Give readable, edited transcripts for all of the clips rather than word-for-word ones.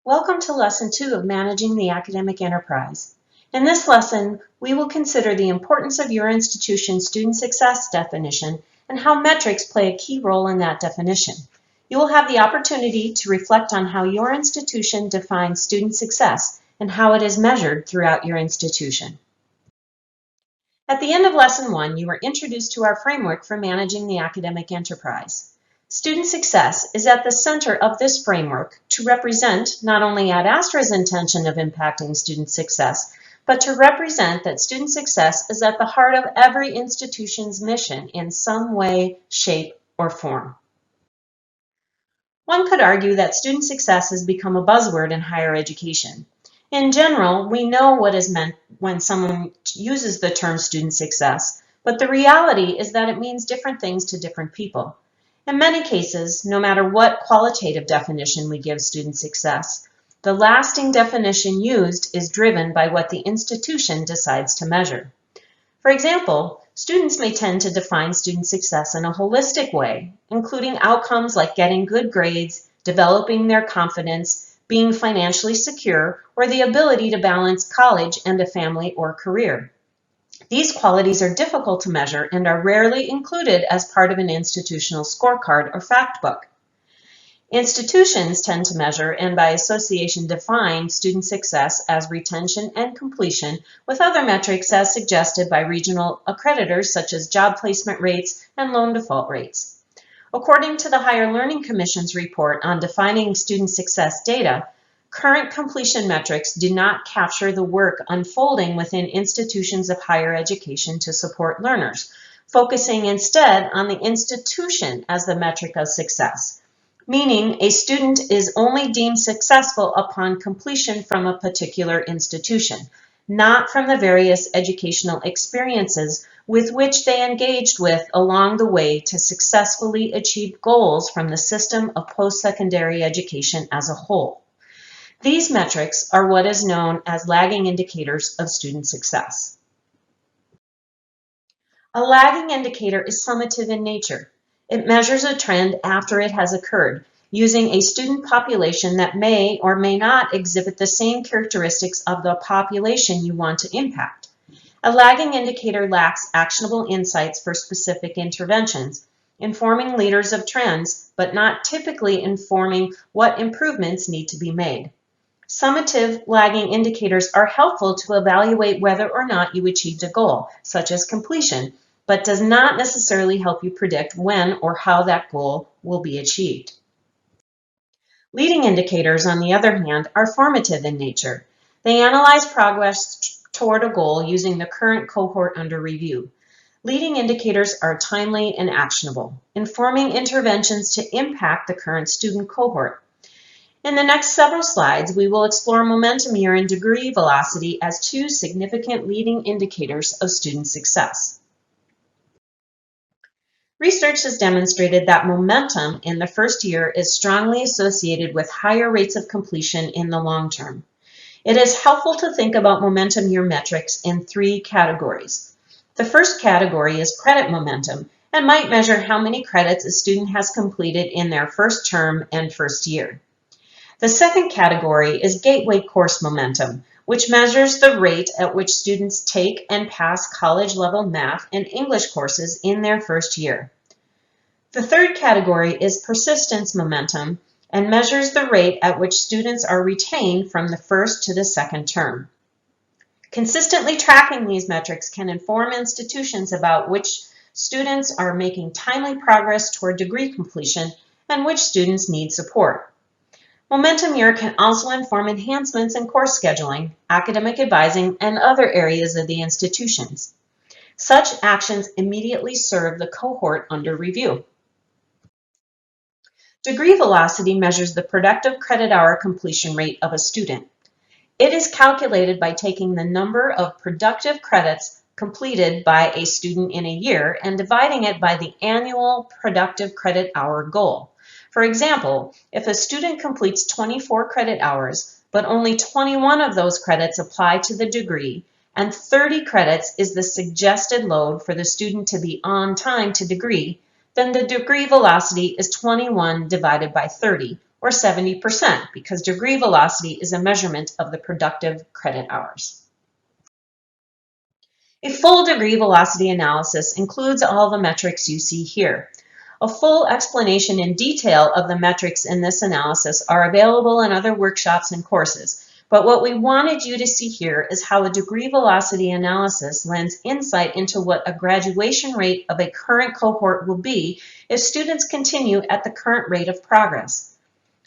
Welcome to Lesson 2 of Managing the Academic Enterprise. In this lesson, we will consider the importance of your institution's student success definition and how metrics play a key role in that definition. You will have the opportunity to reflect on how your institution defines student success and how it is measured throughout your institution. At the end of Lesson 1, you were introduced to our framework for managing the academic enterprise. Student success is at the center of this framework to represent not only Ad Astra's intention of impacting student success, but to represent that student success is at the heart of every institution's mission in some way, shape, or form. One could argue that student success has become a buzzword in higher education. In general, we know what is meant when someone uses the term student success, but the reality is that it means different things to different people. In many cases, no matter what qualitative definition we give student success, the lasting definition used is driven by what the institution decides to measure. For example, students may tend to define student success in a holistic way, including outcomes like getting good grades, developing their confidence, being financially secure, or the ability to balance college and a family or career. These qualities are difficult to measure and are rarely included as part of an institutional scorecard or fact book. Institutions tend to measure and by association define student success as retention and completion with other metrics as suggested by regional accreditors such as job placement rates and loan default rates. According to the Higher Learning Commission's report on defining student success data, current completion metrics do not capture the work unfolding within institutions of higher education to support learners, focusing instead on the institution as the metric of success, meaning a student is only deemed successful upon completion from a particular institution, not from the various educational experiences with which they engaged with along the way to successfully achieve goals from the system of post-secondary education as a whole. These metrics are what is known as lagging indicators of student success. A lagging indicator is summative in nature. It measures a trend after it has occurred, using a student population that may or may not exhibit the same characteristics of the population you want to impact. A lagging indicator lacks actionable insights for specific interventions, informing leaders of trends, but not typically informing what improvements need to be made. Summative lagging indicators are helpful to evaluate whether or not you achieved a goal, such as completion, but does not necessarily help you predict when or how that goal will be achieved. Leading indicators, on the other hand, are formative in nature. They analyze progress toward a goal using the current cohort under review. Leading indicators are timely and actionable, informing interventions to impact the current student cohort. In the next several slides, we will explore momentum year and degree velocity as two significant leading indicators of student success. Research has demonstrated that momentum in the first year is strongly associated with higher rates of completion in the long term. It is helpful to think about momentum year metrics in three categories. The first category is credit momentum and might measure how many credits a student has completed in their first term and first year. The second category is gateway course momentum, which measures the rate at which students take and pass college-level math and English courses in their first year. The third category is persistence momentum and measures the rate at which students are retained from the first to the second term. Consistently tracking these metrics can inform institutions about which students are making timely progress toward degree completion and which students need support. Momentum year can also inform enhancements in course scheduling, academic advising, and other areas of the institutions. Such actions immediately serve the cohort under review. Degree velocity measures the productive credit hour completion rate of a student. It is calculated by taking the number of productive credits completed by a student in a year and dividing it by the annual productive credit hour goal. For example, if a student completes 24 credit hours, but only 21 of those credits apply to the degree, and 30 credits is the suggested load for the student to be on time to degree, then the degree velocity is 21 divided by 30, or 70%, because degree velocity is a measurement of the productive credit hours. A full degree velocity analysis includes all the metrics you see here. A full explanation in detail of the metrics in this analysis are available in other workshops and courses, but what we wanted you to see here is how a degree velocity analysis lends insight into what a graduation rate of a current cohort will be if students continue at the current rate of progress.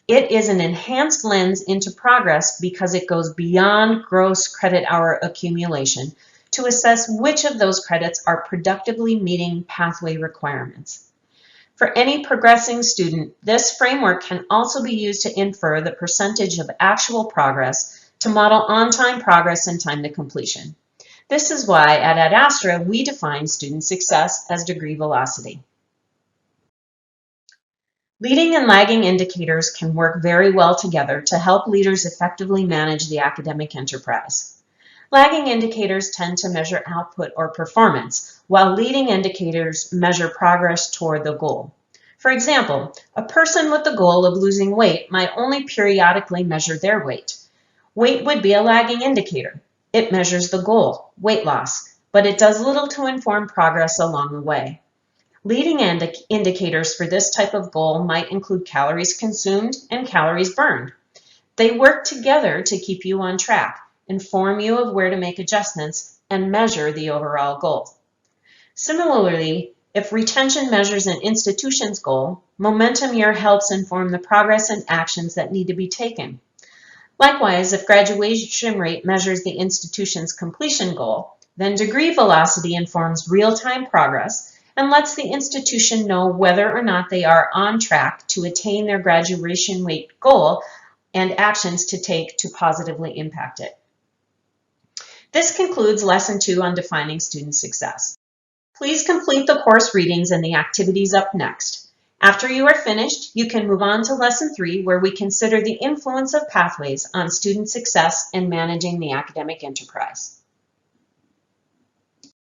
It is an enhanced lens into progress because it goes beyond gross credit hour accumulation to assess which of those credits are productively meeting pathway requirements. For any progressing student, this framework can also be used to infer the percentage of actual progress to model on-time progress and time to completion. This is why at Ad Astra we define student success as degree velocity. Leading and lagging indicators can work very well together to help leaders effectively manage the academic enterprise. Lagging indicators tend to measure output or performance, while leading indicators measure progress toward the goal. For example, a person with the goal of losing weight might only periodically measure their weight. Weight would be a lagging indicator. It measures the goal, weight loss, but it does little to inform progress along the way. Leading indicators for this type of goal might include calories consumed and calories burned. They work together to keep you on track, inform you of where to make adjustments, and measure the overall goal. Similarly, if retention measures an institution's goal, momentum year helps inform the progress and actions that need to be taken. Likewise, if graduation rate measures the institution's completion goal, then degree velocity informs real-time progress and lets the institution know whether or not they are on track to attain their graduation rate goal and actions to take to positively impact it. This concludes Lesson 2 on defining student success. Please complete the course readings and the activities up next. After you are finished, you can move on to Lesson 3, where we consider the influence of pathways on student success and managing the academic enterprise.